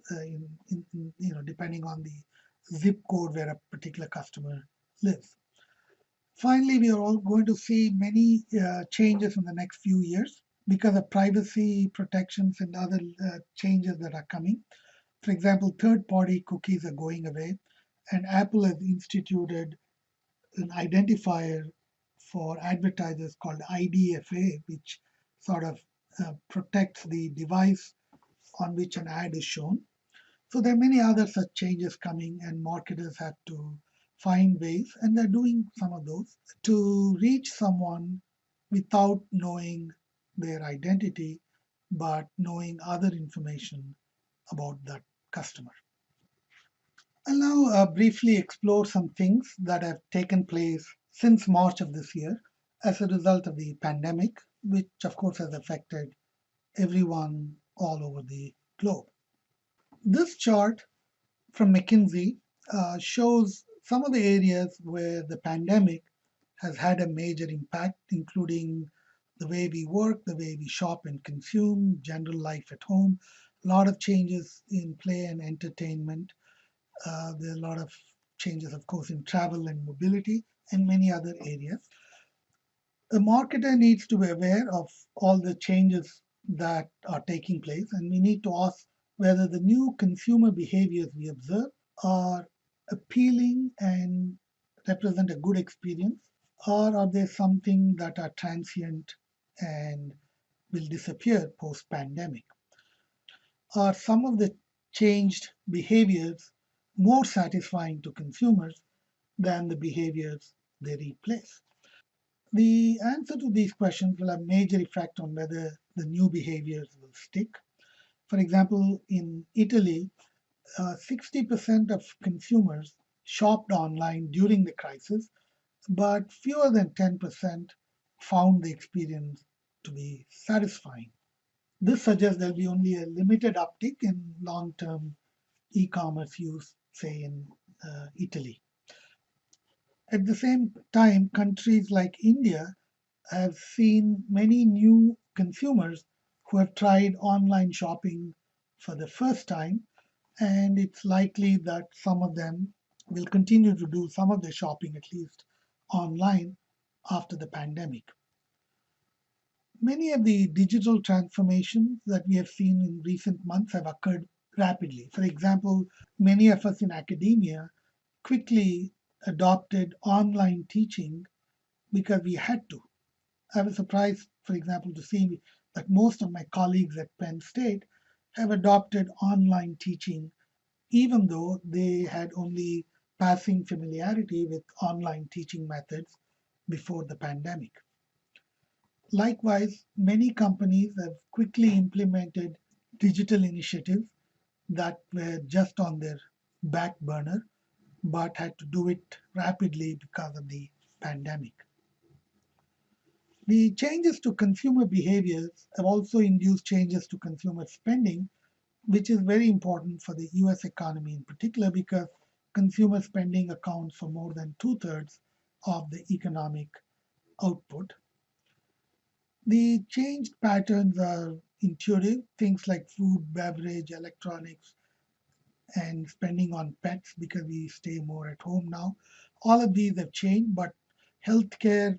depending on the zip code where a particular customer lives. Finally, we are all going to see many changes in the next few years because of privacy protections and other changes that are coming. For example, third party cookies are going away, and Apple has instituted an identifier for advertisers called IDFA, which sort of protects the device on which an ad is shown. So there are many other such changes coming, and marketers have to find ways, and they're doing some of those, to reach someone without knowing their identity, but knowing other information about that customer. I'll now briefly explore some things that have taken place since March of this year as a result of the pandemic, which of course has affected everyone all over the globe. This chart from McKinsey shows some of the areas where the pandemic has had a major impact, including the way we work, the way we shop and consume, general life at home, a lot of changes in play and entertainment. There are a lot of changes, of course, in travel and mobility and many other areas. A marketer needs to be aware of all the changes that are taking place, and we need to ask whether the new consumer behaviors we observe are appealing and represent a good experience, or are they something that are transient and will disappear post pandemic? Are some of the changed behaviors more satisfying to consumers than the behaviors they replace? The answer to these questions will have major effect on whether the new behaviors will stick. For example, in Italy, 60% of consumers shopped online during the crisis, but fewer than 10% found the experience to be satisfying. This suggests there'll be only a limited uptick in long term e commerce use, say in Italy. At the same time, countries like India have seen many new consumers who have tried online shopping for the first time, and it's likely that some of them will continue to do some of their shopping, at least online, after the pandemic. Many of the digital transformations that we have seen in recent months have occurred rapidly. For example, many of us in academia quickly adopted online teaching because we had to. I was surprised, for example, to see that most of my colleagues at Penn State have adopted online teaching, even though they had only passing familiarity with online teaching methods before the pandemic. Likewise, many companies have quickly implemented digital initiatives that were just on their back burner but had to do it rapidly because of the pandemic. The changes to consumer behaviors have also induced changes to consumer spending, which is very important for the US economy in particular because consumer spending accounts for more than two-thirds of the economic output. The changed patterns are intuitive, things like food, beverage, electronics, and spending on pets because we stay more at home now. All of these have changed, but healthcare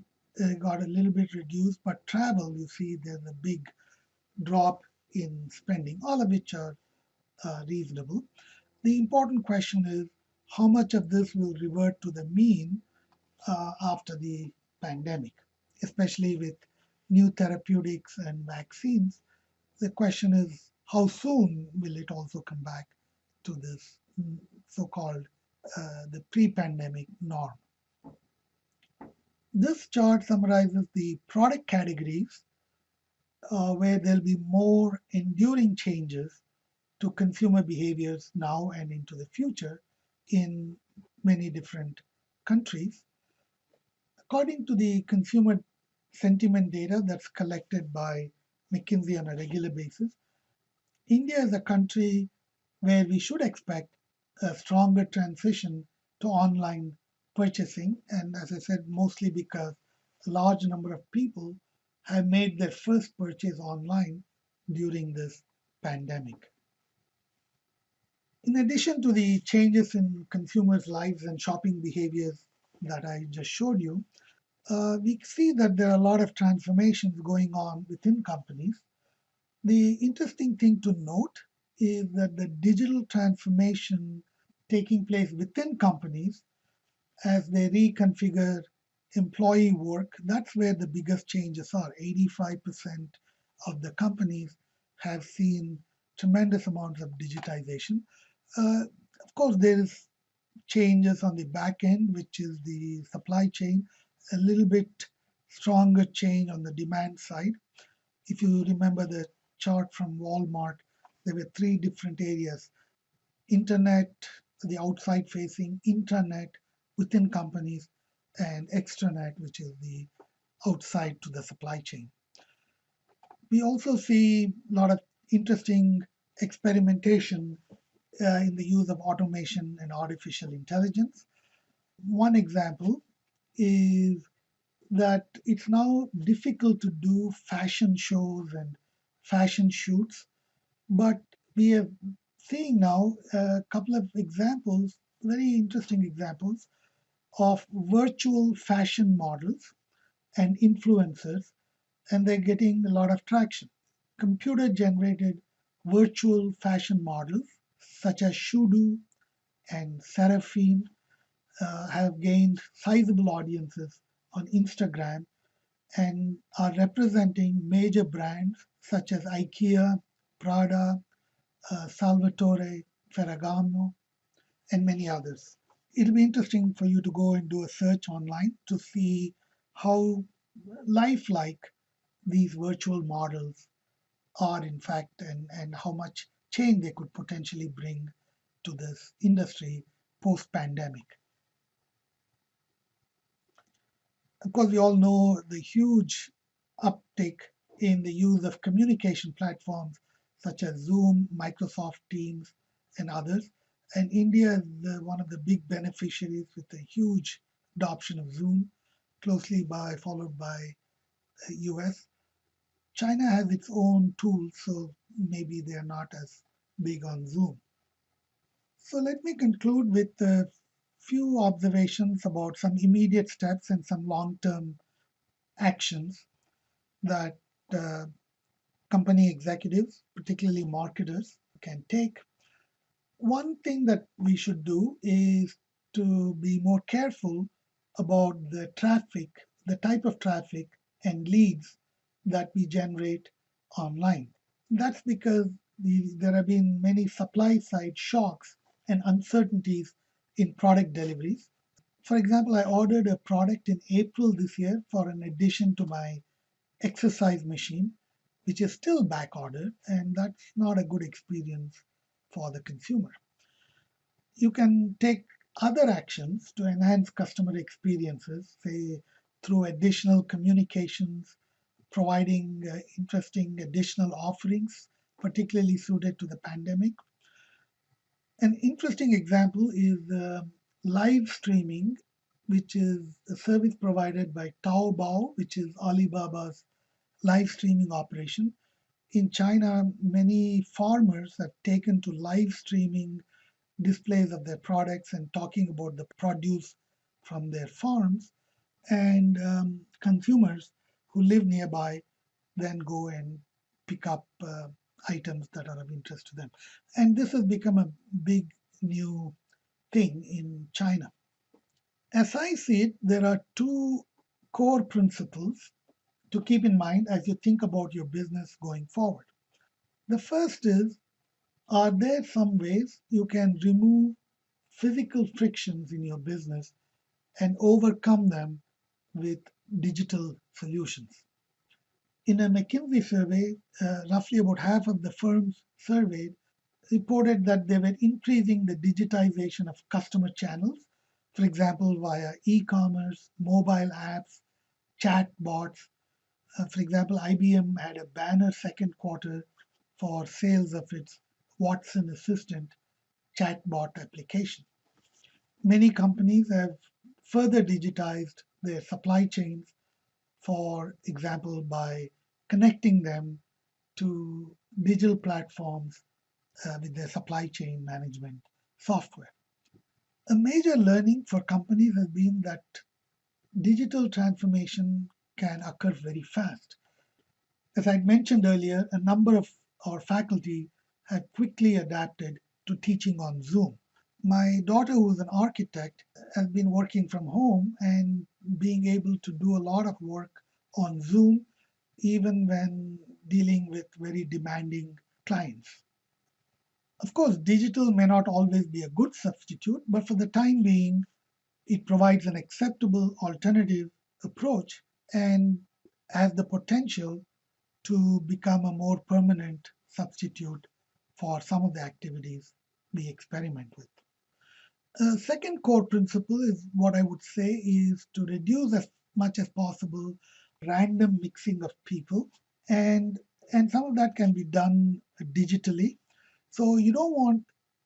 got a little bit reduced, but travel, you see, there's a big drop in spending, all of which are reasonable. The important question is how much of this will revert to the mean after the pandemic, especially with new therapeutics and vaccines. The question is how soon will it also come back to this so-called the pre-pandemic norm. This chart summarizes the product categories where there'll be more enduring changes to consumer behaviors now and into the future in many different countries. According to the consumer sentiment data that's collected by McKinsey on a regular basis, India is a country where we should expect a stronger transition to online purchasing. And as I said, mostly because a large number of people have made their first purchase online during this pandemic. In addition to the changes in consumers' lives and shopping behaviors that I just showed you, we see that there are a lot of transformations going on within companies. The interesting thing to note is that the digital transformation taking place within companies as they reconfigure employee work. That's where the biggest changes are. 85% of the companies have seen tremendous amounts of digitization. Uh, of course, there is changes on the back end, which is the supply chain, a little bit stronger change on the demand side. If you remember the chart from Walmart, there were three different areas: internet, the outside facing, intranet within companies, and extranet, which is the outside to the supply chain. We also see a lot of interesting experimentation in the use of automation and artificial intelligence. One example is that it's now difficult to do fashion shows and fashion shoots, but we are seeing now a couple of examples, very interesting examples, of virtual fashion models and influencers, and they're getting a lot of traction. Computer generated virtual fashion models such as Shudu and Seraphine have gained sizable audiences on Instagram and are representing major brands such as IKEA, Prada, Salvatore Ferragamo, and many others. It'll be interesting for you to go and do a search online to see how lifelike these virtual models are, in fact, and how much change they could potentially bring to this industry post pandemic. Of course, we all know the huge uptick in the use of communication platforms such as Zoom, Microsoft Teams, and others. And India is one of the big beneficiaries with a huge adoption of Zoom, closely followed by the US. China has its own tools, so maybe they are not as big on Zoom. So let me conclude with a few observations about some immediate steps and some long-term actions that uh, company executives, particularly marketers, can take. One thing that we should do is to be more careful about the traffic, the type of traffic and leads that we generate online. That's because there have been many supply side shocks and uncertainties in product deliveries. For example, I ordered a product in April this year for an addition to my exercise machine, which is still back ordered, and that's not a good experience for the consumer. You can take other actions to enhance customer experiences, say through additional communications, providing interesting additional offerings, particularly suited to the pandemic. An interesting example is live streaming, which is a service provided by Taobao, which is Alibaba's live streaming operation. In China, many farmers have taken to live streaming displays of their products and talking about the produce from their farms, and consumers who live nearby then go and pick up items that are of interest to them. And this has become a big new thing in China. As I see it, there are two core principles to keep in mind as you think about your business going forward. The first is, are there some ways you can remove physical frictions in your business and overcome them with digital solutions? In a McKinsey survey, roughly about half of the firms surveyed reported that they were increasing the digitization of customer channels, for example, via e commerce, mobile apps, chat bots. For example, IBM had a banner second quarter for sales of its Watson Assistant chatbot application. Many companies have further digitized their supply chains, for example, by connecting them to digital platforms with their supply chain management software. A major learning for companies has been that digital transformation can occur very fast. As I mentioned earlier, a number of our faculty have quickly adapted to teaching on Zoom. My daughter, who is an architect, has been working from home and being able to do a lot of work on Zoom, even when dealing with very demanding clients. Of course, digital may not always be a good substitute, but for the time being, it provides an acceptable alternative approach and has the potential to become a more permanent substitute for some of the activities we experiment with. A second core principle is what I would say is to reduce as much as possible random mixing of people, and some of that can be done digitally. So you don't want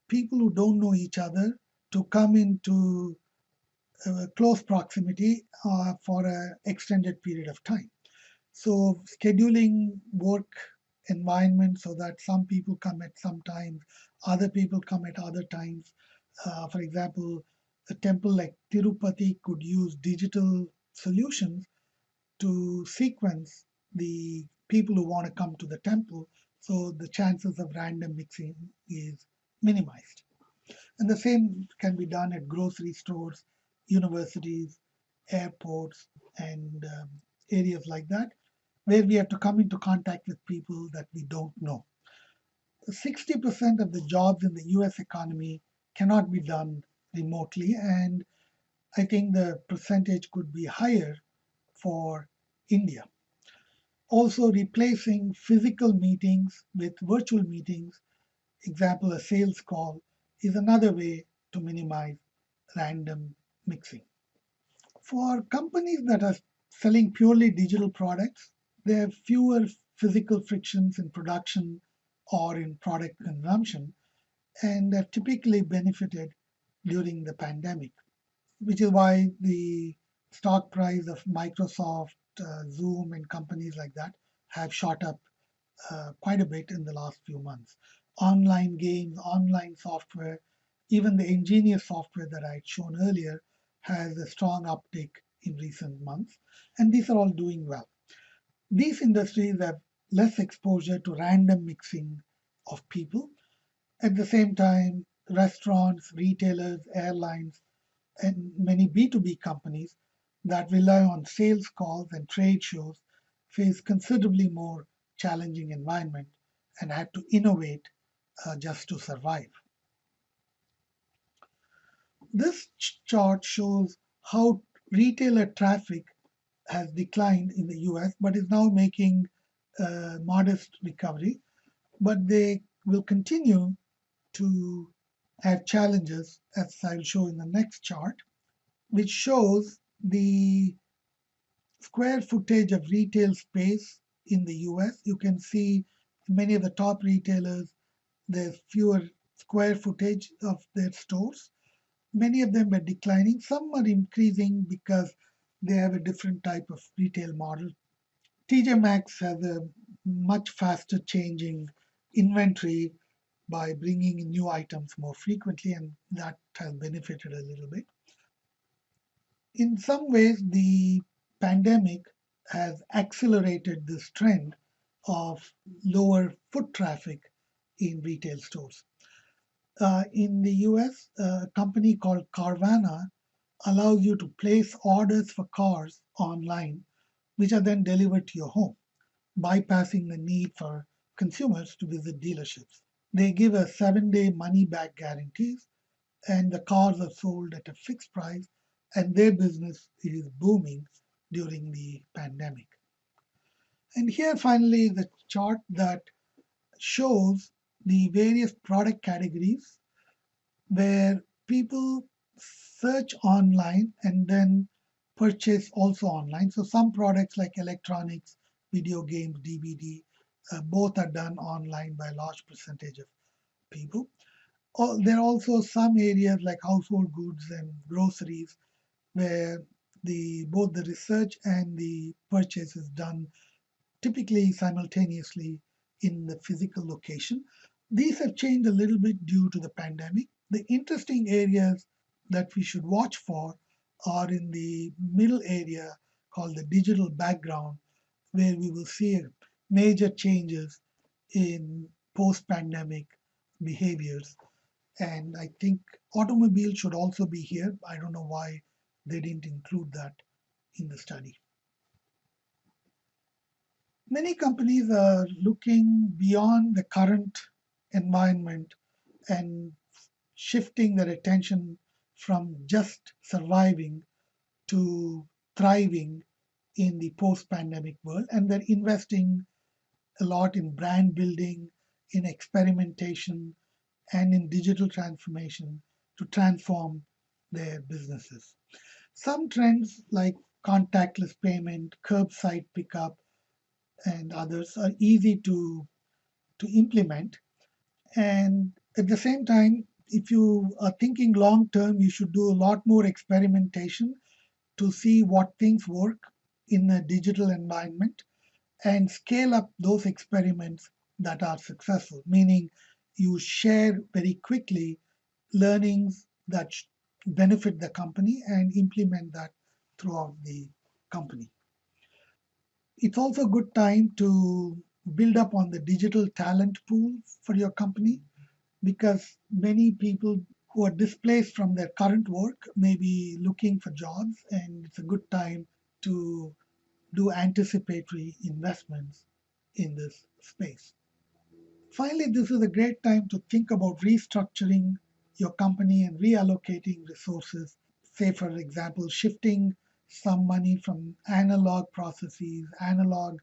people who don't know each other to come into close proximity for an extended period of time. So scheduling work environment so that some people come at some times, other people come at other times. For example, a temple like Tirupati could use digital solutions to sequence the people who want to come to the temple, so the chances of random mixing is minimized. And the same can be done at grocery stores, universities, airports, and areas like that, where we have to come into contact with people that we don't know. 60% of the jobs in the US economy cannot be done remotely, and I think the percentage could be higher for India. Also, replacing physical meetings with virtual meetings, example, a sales call, is another way to minimize random mixing. For companies that are selling purely digital products, there are fewer physical frictions in production or in product consumption and have typically benefited during the pandemic, which is why the stock price of Microsoft, Zoom, and companies like that have shot up quite a bit in the last few months. Online games, online software, even the engineer software that I had shown earlier has a strong uptick in recent months, and these are all doing well. These industries have less exposure to random mixing of people. At the same time, restaurants, retailers, airlines, and many B2B companies that rely on sales calls and trade shows face considerably more challenging environment and had to innovate just to survive. This chart shows how retailer traffic has declined in the US but is now making a modest recovery. But they will continue to have challenges, as I'll show in the next chart, which shows the square footage of retail space in the US. You can see many of the top retailers, there's fewer square footage of their stores. Many of them are declining. Some are increasing because they have a different type of retail model. TJ Maxx has a much faster changing inventory by bringing in new items more frequently, and that has benefited a little bit. In some ways, the pandemic has accelerated this trend of lower foot traffic in retail stores. In the US, a company called Carvana allows you to place orders for cars online, which are then delivered to your home, bypassing the need for consumers to visit dealerships. They give a 7-day money back guarantees, and the cars are sold at a fixed price, and their business is booming during the pandemic. And here, finally, the chart that shows the various product categories where people search online and then purchase also online. So some products like electronics, video games, DVD, both are done online by a large percentage of people. There are also some areas like household goods and groceries where the both the research and the purchase is done typically simultaneously in the physical location. These have changed a little bit due to the pandemic. The interesting areas that we should watch for are in the middle area called the digital background, where we will see major changes in post pandemic behaviors. And I think automobile should also be here. I don't know why they didn't include that in the study. Many companies are looking beyond the current environment and shifting their attention from just surviving to thriving in the post pandemic world. And they're investing a lot in brand building, in experimentation, and in digital transformation to transform their businesses. Some trends like contactless payment, curbside pickup, and others are easy to implement. And at the same time, if you are thinking long term, you should do a lot more experimentation to see what things work in a digital environment and scale up those experiments that are successful, meaning you share very quickly learnings that benefit the company and implement that throughout the company. It's also a good time to build up on the digital talent pool for your company because many people who are displaced from their current work may be looking for jobs, and it's a good time to do anticipatory investments in this space. Finally, this is a great time to think about restructuring your company and reallocating resources. Say, for example, shifting some money from analog processes, analog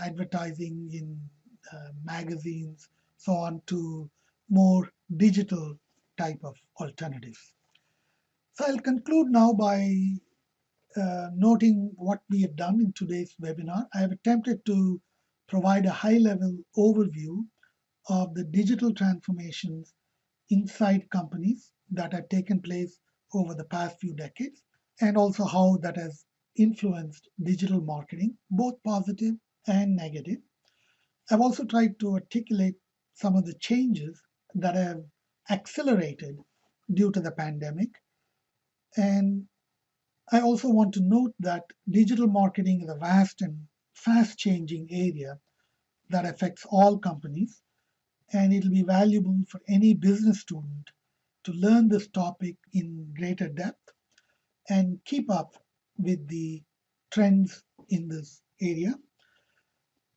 advertising in magazines, so on, to more digital type of alternatives. So I'll conclude now by noting what we have done in today's webinar. I have attempted to provide a high level overview of the digital transformations inside companies that have taken place over the past few decades, and also how that has influenced digital marketing, both positive and negative. I've also tried to articulate some of the changes that have accelerated due to the pandemic. And I also want to note that digital marketing is a vast and fast changing area that affects all companies, and it'll be valuable for any business student to learn this topic in greater depth and keep up with the trends in this area.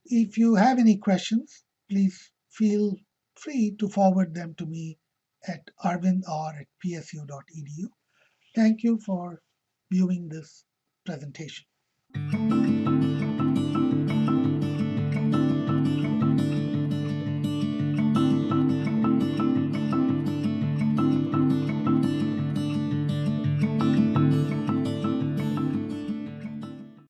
If you have any questions, please feel free to forward them to me at arvind@psu.edu. Thank you for viewing this presentation.